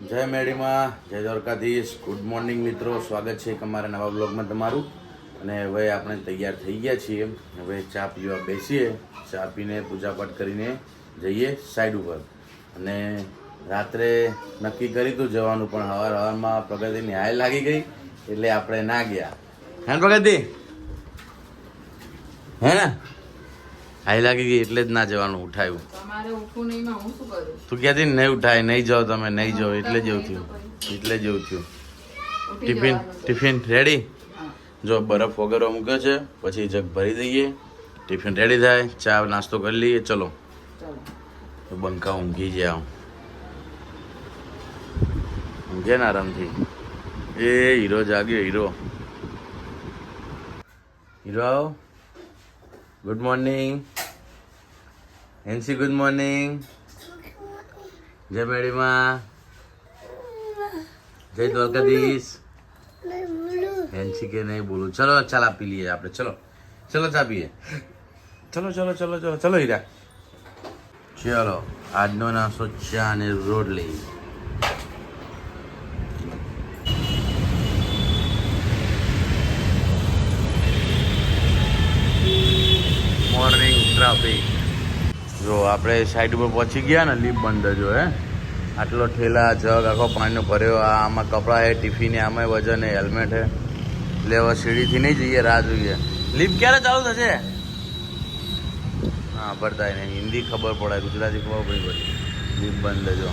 જય મેડીમાં, જય Dwarkadhish. Good morning મિત્રો, સ્વાગત છે એક અમારા નવા બ્લોગમાં તમારું. અને હવે આપણે તૈયાર થઈ ગયા છીએ. હવે ચા પીવા બેસીએ. ચા પીને પૂજાપાઠ કરીને જઈએ સાઈડ ઉપર. અને રાત્રે નક્કી કર્યું હતું જવાનું, પણ હવારમાં પ્રગતિની હાય લાગી ગઈ એટલે આપણે ના ગયા. હે પ્રગતિ? હે ને હાઈ લાગી ગઈ એટલે જ ના જવાનું ઉઠાયું. તું ક્યાંથી નહીં ઉઠાય, નહીં જાઓ તમે, નહીં જાઓ એટલે જેવું થયું. Tiffin ready? જો બરફ વગેરે મૂક્યો છે, પછી જગ ભરી દઈએ, ટિફિન રેડી થાય, ચા નાસ્તો કરી લઈએ. ચલો બંકા ઊંઘી જાય, ઊંઘે ને આરામથી. એ હીરો જાગ્યો, hero good morning. Hansie good morning. જય મેડીમાં, જય દ્વારકાધીશ. હેન્સી કે નહીં બોલું. ચલો ચાલ આપી લઈએ આપણે. ચલો ચા પીએ. ચલો હીરા. ચલો આજનો નાસ્તો ચા અને રોટલી. Morning traffic. જો આપણે સાઈડ ઉપર પહોંચી ગયા ને, લીપ બંધ જો. આટલો ઠેલા જગ આખો પાણીનો ભર્યો. આમાં કપડાં હે, ટિફિન આમાં વજન હે, હેલ્મેટ હે. એટલે હવે સીડીથી નહીં જઈએ, રાહ જોઈએ. લીપ ક્યારે ચાલુ થશે? હા ભરતા નહીં. હિન્દી ખબર પડે, ગુજરાતી ખબર પડી. લીપ બંધ જો.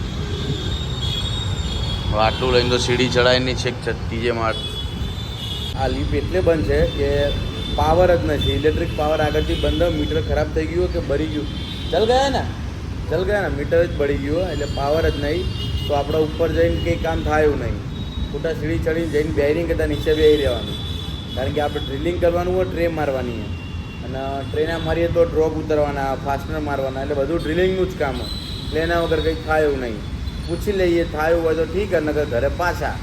આટલું લઈને તો સીડી ચડાવીને છેક ત્રીજે માળ. આ લીપ એટલે બંધ છે કે પાવર જ નથી. ઇલેક્ટ્રિક પાવર આગળથી બંધ. મીટર ખરાબ થઈ ગયું કે ભરી ગયું, ચલ ગયા ને મીટર જ બળી ગયું, એટલે પાવર જ નહીં. તો આપણે ઉપર જઈને કંઈ કામ થાય એવું નહીં. ખોટા સીડી ચડીને જઈને બેરિંગ કરતાં નીચે બેસી રહેવાનું. કારણ કે આપણે ડ્રિલિંગ કરવાનું હોય, ટ્રે મારવાની હોય. અને ટ્રેના મારીએ તો ડ્રોપ ઉતરવાના, ફાસ્ટનર મારવાના, એટલે બધું ડ્રિલિંગનું જ કામ હોય. એટલે એના વગર કંઈ થાય એવું નહીં. પૂછી લઈએ, થાય એવું હોય તો ઠીક, નકર ઘરે પાછા.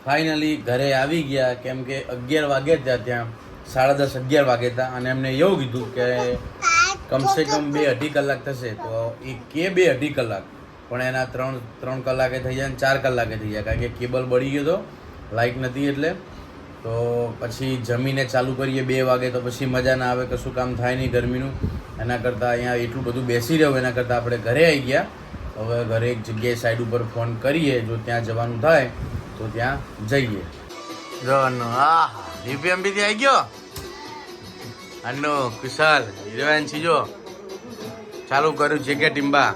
ફાઇનલી ઘરે આવી ગયા. કેમ કે 11 વાગ્યા હતા, ત્યાં 10:30 11 વાગ્યા હતા. અને એમને એવું કીધું કે કમસે કમ 2-2.5 કલાક થશે. તો એ કે 2-2.5 કલાક, પણ એના 3 કલાકે થઈ જાય ને 4 કલાકે થઈ જાય. કારણ કે કેબલ બળી ગયો હતો, લાઇટ નથી એટલે. તો પછી જમીને ચાલુ કરીએ 2 વાગે, તો પછી મજા ના આવે, કશું કામ થાય નહીં ગરમીનું. એના કરતાં અહીંયા એટલું બધું બેસી રહ્યો, એના કરતાં આપણે ઘરે આવી ગયા. હવે ઘરે એક જગ્યાએ સાઈડ ઉપર ફોન કરીએ, જો ત્યાં જવાનું થાય તો ત્યાં જઈએ. હા ડીપીએમપી થી આવી ગયો. આનો કુશાલ હિરોઈન છે જો. ચાલુ કર્યું છે કે ટીમ્બા.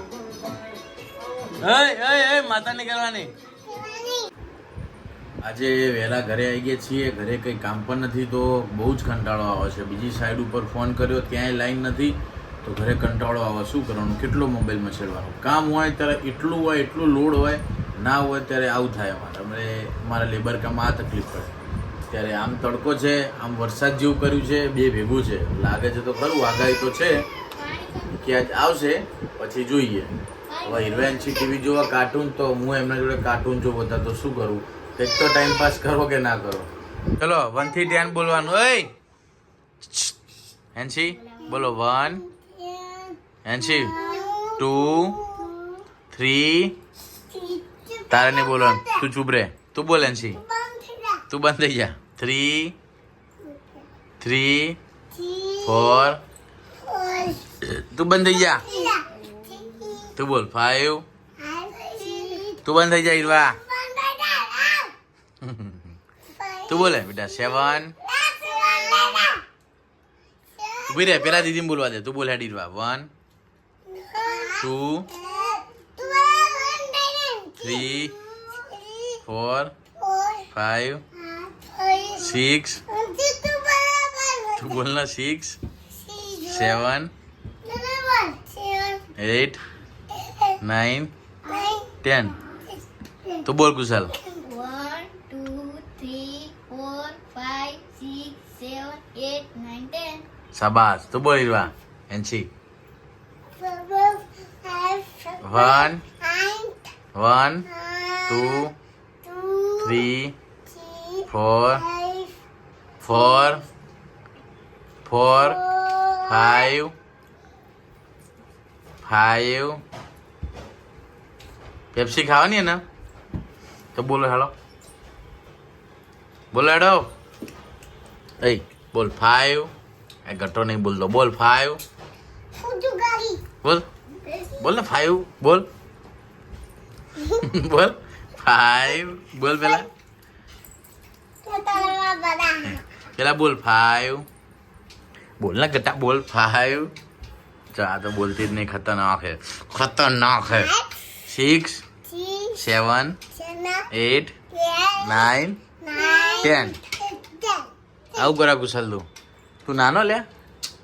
માતા ની કરવાની. આજે વહેલા ઘરે આવી ગયા છીએ. ઘરે કંઈ કામ પણ નથી, તો બહુ જ કંટાળો આવે છે. બીજી સાઈડ ઉપર ફોન કર્યો, ત્યાંય લાઈન નથી, તો ઘરે કંટાળો આવે. શું કરવાનું, કેટલો મોબાઈલમાં છેડવાનું. કામ હોય ત્યારે એટલું લોડ હોય, ના હોય ત્યારે આવું થાય. અમારા લેબર કામમાં આ તકલીફ પડે. ત્યારે આમ તડકો છે, આમ વરસાદ જેવું કર્યું છે, બે ભેગું છે. લાગે છે તો ખરું, આગાહી તો છે કે આજ આવશે, પછી જોઈએ. હવે હિરોઈન છે ટીવી જોવા, કાર્ટૂન, તો હું એમના જોડે કાર્ટૂન જોઉં બધા. તો શું કરું, કંઈક તો ટાઈમ પાસ કરો કે ના કરો. ચલો 1 થી 10 બોલવાનું. હેન્સી બોલો. 1 હેન્સી, 2 3. તારે નહીં બોલવાનું, તું ચૂપ રે. તું બોલ હેન્સી, તું બંધ થઈ જા. 3 4. તું બંધ થઈ જા. તું બોલ 5. તું બંધ થઈ જા ઈરવા. તું બોલે બેટા 7. ઉભી રે, પેલા દીદીને બોલવા દે. તું બોલ હેડ ઈરવા. 1 2 3 4 5 6. તું બોલ ના 6 7 8 9 10. તું બોલ કુશાલ. 1 2 3 શાબાશ તું બોલ હીરવા એનસી 1 1 2 3 4 4 4 5 5 પેપ્સી ખાવાની ને તો બોલો હાલો બોલો હેડો એ બોલ 5 એ ગટ્ટો નહીં બોલતો બોલ 5 બોલ બોલ ને 5 બોલ બોલ 5 બોલ પેલા બોલ 5 બોલ ના ગટ્ટા બોલ 5 ચા તો બોલતી જ નહીં ખતરનાક હે 6 7 8 9 10 આવું કરા કુશલ તું નાનો લે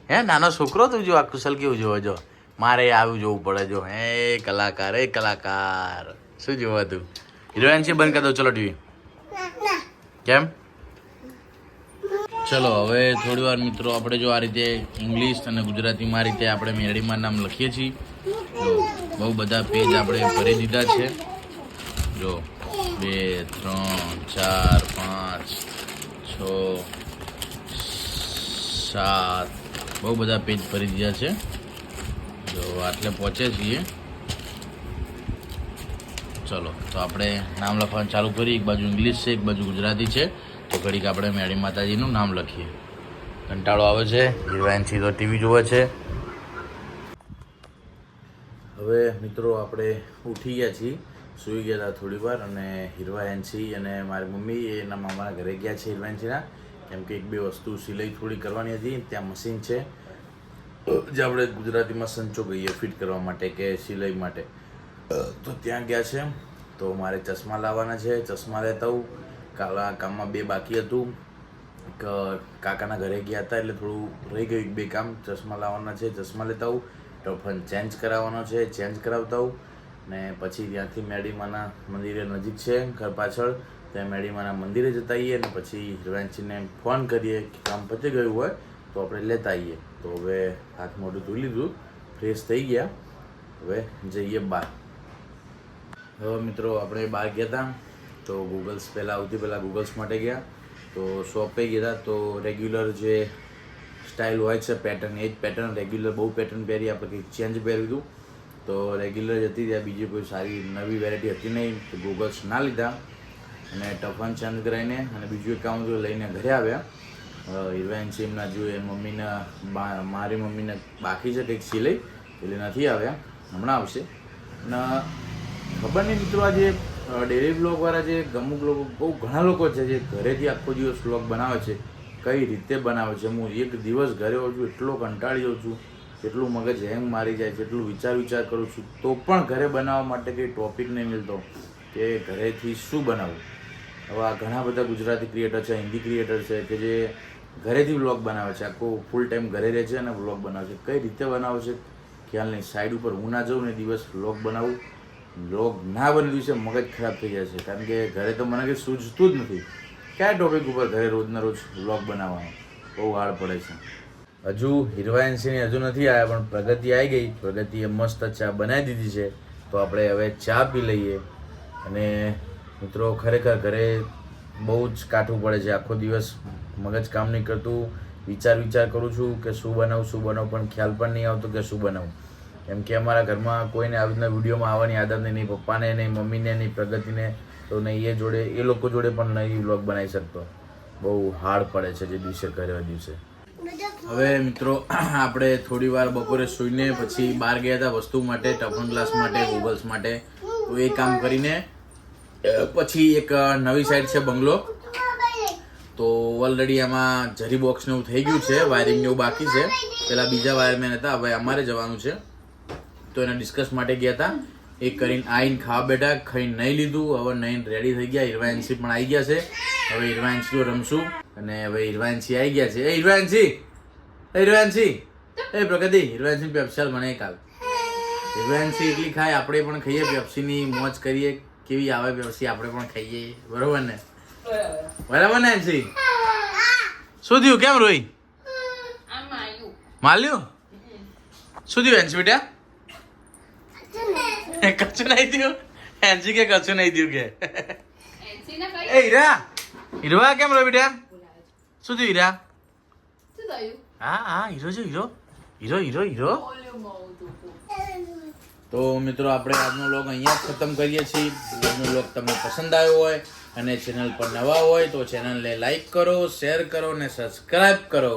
હે નાનો છોકરો તું જો આ કુશલ કેવું જોવો જો મારે આવું જોવું પડે જો હે કલાકાર શું જોવા તું હિરોઈન છે બંધ કરી દો ચલો ટીવી કેમ ચલો હવે થોડી વાર મિત્રો આપણે જો આ રીતે ઇંગ્લિશ અને ગુજરાતીમાં આ રીતે આપણે મેરડીમાં નામ લખીએ છીએ બહુ બધા પેજ આપણે ભરી દીધા છે જો 2 3 4 5 6 7 બહુ બધા પેજ ભરી દીધા છે જો આટલે પહોંચે છીએ ચલો તો આપણે નામ લખવાનું ચાલુ કરીએ એક બાજુ ઇંગ્લિશ છે એક બાજુ ગુજરાતી છે તો ઘડીક આપણે મેળી માતાજીનું નામ લખીએ કંટાળો આવે છે હિરવાનસી તો ટીવી જોવે છે હવે મિત્રો આપણે ઉઠી ગયા છીએ સૂઈ ગયા હતા થોડી વાર અને હિરવાનસી અને મારી મમ્મી એના મામાના ઘરે ગયા છે હિરવાનસીના કેમ કે એક બે વસ્તુ સિલાઈ થોડી કરવાની હતી ત્યાં મશીન છે જે આપણે ગુજરાતીમાં સંચો કહીએ ફિટ કરવા માટે કે સિલાઈ માટે તો ત્યાં ગયા છે તો મારે ચશ્મા લાવવાના છે ચશ્મા લેતા હું કામમાં બે બાકી હતું એક કાકાના ઘરે ગયા હતા એટલે થોડું રહી ગયું બે કામ ચશ્મા લાવવાના છે ચશ્મા લેતા હું ટફન ચેન્જ કરાવવાનો છે ચેન્જ કરાવતા હું ને પછી ત્યાંથી મેડીમાના મંદિરે નજીક છે ઘર પાછળ ત્યાં મેડીમાના મંદિરે જતા આવીએ અને પછી હિરવાનસીને ફોન કરીએ કે કામ પતી ગયું હોય તો આપણે લેતા આવીએ તો હવે હાથ મોઢું ધોઈ લીધું ફ્રેશ થઈ ગયા હવે જઈએ બહાર હવે મિત્રો આપણે બહાર ગયા હતા તો ગૂગલ્સ પહેલાં ગૂગલ્સ માટે ગયા તો શોપે ગયા હતા તો રેગ્યુલર જે સ્ટાઇલ હોય છે પેટર્ન એ જ પેટર્ન રેગ્યુલર બહુ પેટર્ન પહેરી આપણે કંઈક ચેન્જ પહેર્યું હતું તો રેગ્યુલર જ હતી ત્યાં બીજી કોઈ સારી નવી વેરાયટી હતી નહીં તો ગૂગલ્સ ના લીધા અને ટફન ચેન્જ કરાવીને અને બીજું એક કામ લઈને ઘરે આવ્યા હિરવાનસી એમના જોઈએ મમ્મીના મારી મમ્મીને બાકી છે કંઈક સિલાઈ એટલે નથી આવ્યા હમણાં આવશે અને ખબર નહીં મિત્રો આજે ડેલી બ્લોગવાળા જે અમુક લોકો બહુ ઘણા લોકો છે જે ઘરેથી આખો દિવસ બ્લોગ બનાવે છે કઈ રીતે બનાવે છે હું એક દિવસ ઘરે હોઉં છું એટલો કંટાળી જાઉં છું એટલું મગજ હેંગ મારી જાય છે એટલું વિચાર કરું છું તો પણ ઘરે બનાવવા માટે કંઈ ટોપિક નહીં મળતો કે ઘરેથી શું બનાવવું હવે આ ઘણા બધા ગુજરાતી ક્રિએટર છે હિન્દી ક્રિએટર છે કે જે ઘરેથી વ્લોગ બનાવે છે આખો ફૂલ ટાઈમ ઘરે રહે છે અને વ્લોગ બનાવે છે કઈ રીતે બનાવે છે ખ્યાલ નહીં સાઈડ ઉપર હું ના જાઉં ને દિવસ વ્લોગ બનાવું વ્લોગ ના બને દિવસે મગજ ખરાબ થઈ જાય છે કારણ કે ઘરે તો મને કંઈ સૂઝતું જ નથી કયા ટોપિક ઉપર ઘરે રોજના રોજ વ્લોગ બનાવવાનો બહુ હાર્ડ પડે છે હજુ હિરવાનસીની હજુ નથી આવ્યા પણ પ્રગતિ આવી ગઈ પ્રગતિએ મસ્ત ચા બનાવી દીધી છે તો આપણે હવે ચા પી લઈએ અને મિત્રો ખરેખર ઘરે બહુ જ કાઠું પડે છે આખો દિવસ મગજ કામ નહીં કરતું વિચાર કરું છું કે શું બનાવું પણ ખ્યાલ પણ નહીં આવતો કે શું બનાવું કેમ કે અમારા ઘરમાં કોઈને આવી રીતના વિડીયોમાં આવવાની આદત નહીં પપ્પાને નહીં મમ્મીને નહીં પ્રગતિને તો નહીં એ લોકો જોડે પણ નહીં વ્લોગ બનાવી શકતો બહુ હાર્ડ પડે છે જે દિવસે કરે દિવસે હવે મિત્રો આપણે થોડી વાર બપોરે સૂઈને પછી બહાર ગયા હતા વસ્તુ માટે ટફન ગ્લાસ માટે ગૂગલ્સ માટે તો એ કામ કરીને પછી એક નવી સાઈડ છે બંગલો તો ઓલરેડી આમાં જરી બોક્સ ને એવું થઈ ગયું છે વાયરિંગ ને એવું બાકી છે પેલા બીજા વાયરમેન હતા હવે અમારે જવાનું છે તો એને ડિસ્કસ માટે ગયા હતા એ કરીને આવીને ખાવા બેઠા ખાઈને નહીં લીધું હવે નહીં રેડી થઈ ગયા હિરવાનસી પણ આવી ગયા છે હવે હિરવાનસી રમશું અને હવે હિરવાનસી આવી ગયા છે એ હિરવાનસી એ પ્રગતિ હિરવાનસી પેપ્સી મને કાલ હિરવાનસી એટલી ખાય આપણે પણ ખાઈએ પેપ્સીની મોજ કરીએ કેવી આવે પેપ્સી આપણે પણ ખાઈએ બરોબર ને બરાબર ને એન્સી શું થયું કેમ રોઈ માલ્યું શું થયું હેન્સી બેટા કચ્છું નહીં થયું હેન્સી કે કચ્છું નહીં થયું કે એ હીરા હીરવા કેમ રહ્યો બેટા શું થયું હીરા હા હા હીરો છે હીરો હીરો હીરો હીરો તો મિત્રો આપણે આજનો વ્લોગ અહીંયા જ ખતમ કરીએ છીએ આજનો વ્લોગ તમને પસંદ આવ્યો હોય અને ચેનલ પર નવા હોય તો ચેનલને લાઈક કરો શેર કરો અને સબસ્ક્રાઇબ કરો